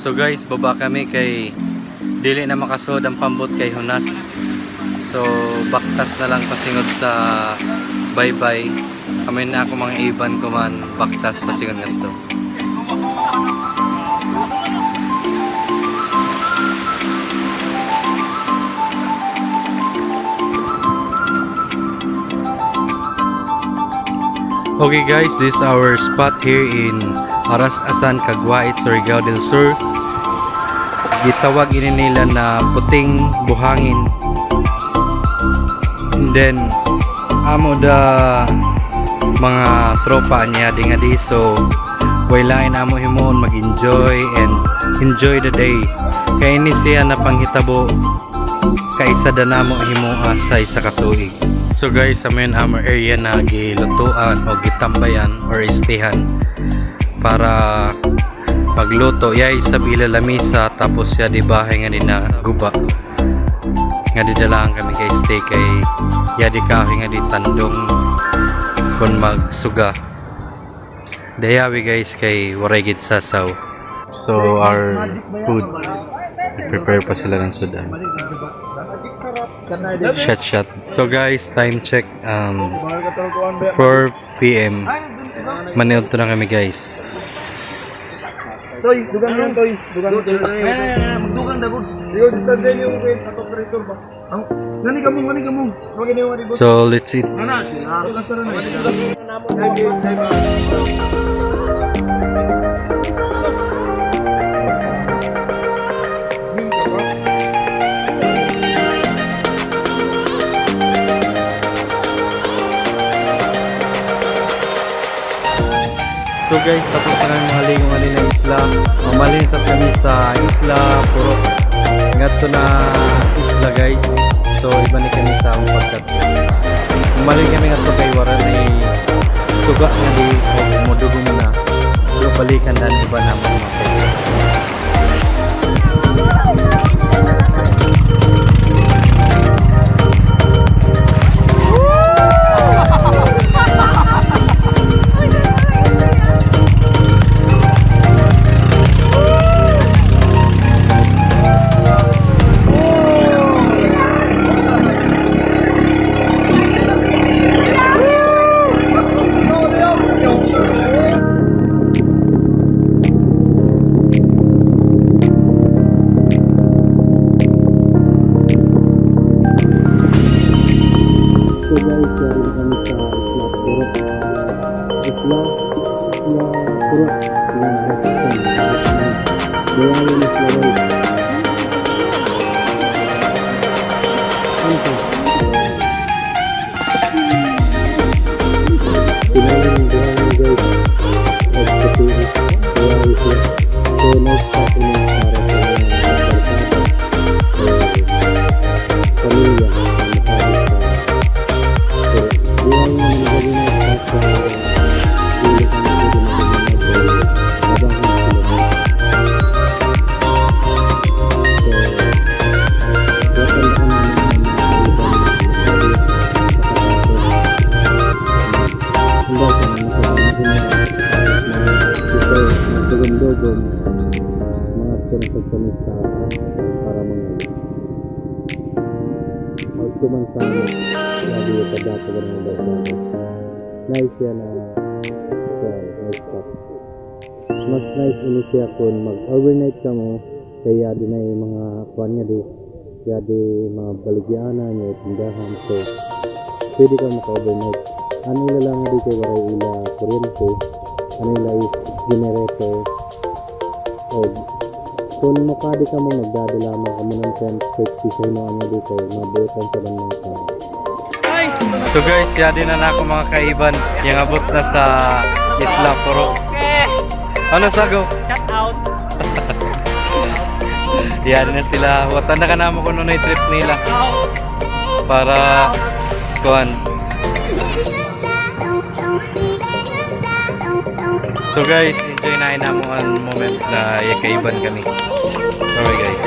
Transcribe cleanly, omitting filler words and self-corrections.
So guys, baba kami kay dili na makasod ang pambot kay Hunas. So baktas na lang pasingod sa bye-bye. Kami na ako mga iban ko man baktas pasingod ngadto. Okay guys, this is our spot here in Aras-Asan, Caguait, Surigao del Sur. Gitawag ini nila na puting buhangin. And then amo da mga tropa niya di nga di, so wailain amo himon mag-enjoy and enjoy the day. Kaya ini siya na panghitabo kaisa da namo himo sa isa ka tuig. So guys, sa main amor area na gilutuan o gitambayan or istihan para pagluto yay sa bila lamisa, tapos ya di bahay nga din na guba nga didalahan kami kay stay kay ya di kahoy nga di tandong kon magsuga dayawi guys kay waray gid sasaw. So our food, prepare pa sila ng sudan. Shot. So guys, time check 4 PM. Maniod to na kami guys. Toy, dugan yan, Toy. Dugan dagod. Yo, distansya niyo yung operator ba? Ngani ka mo. So let's eat. So guys, tapos na yung mga lingon na isla. Mamalin sa kami sa isla, puro ngato na isla guys. So iba ni kami sa akong pagkat. Mamalin kami ngato kay wara na suga nga di o modugong na. So balikan dan iba na mga kay. para mga magkumansama lagi yung pagdato ka ng bagay. Nice yan na nice spot. Mas nice ini siya kung mag-overnight ka mo, kaya din ay mga kuwan niya di, kaya di mga baligyana niya, tindahan. So pwede ka maka-overnight. Ano nila lang di kay waray ila kuryente, ano nila is generator. O kung makadi ka mong magdadala mo kami ng 10-50 sa hinuan mo dito, mabutan sa lang mga tao. So guys, yadi na ako mga kaiban yung abot na sa Isla Puro. Ano sago? Shout out. Yadi na sila. Watan na ka naman kung ano yung trip nila para kuhan. So guys, enjoy na mo ang moment na yakaiban kami. Sorry guys.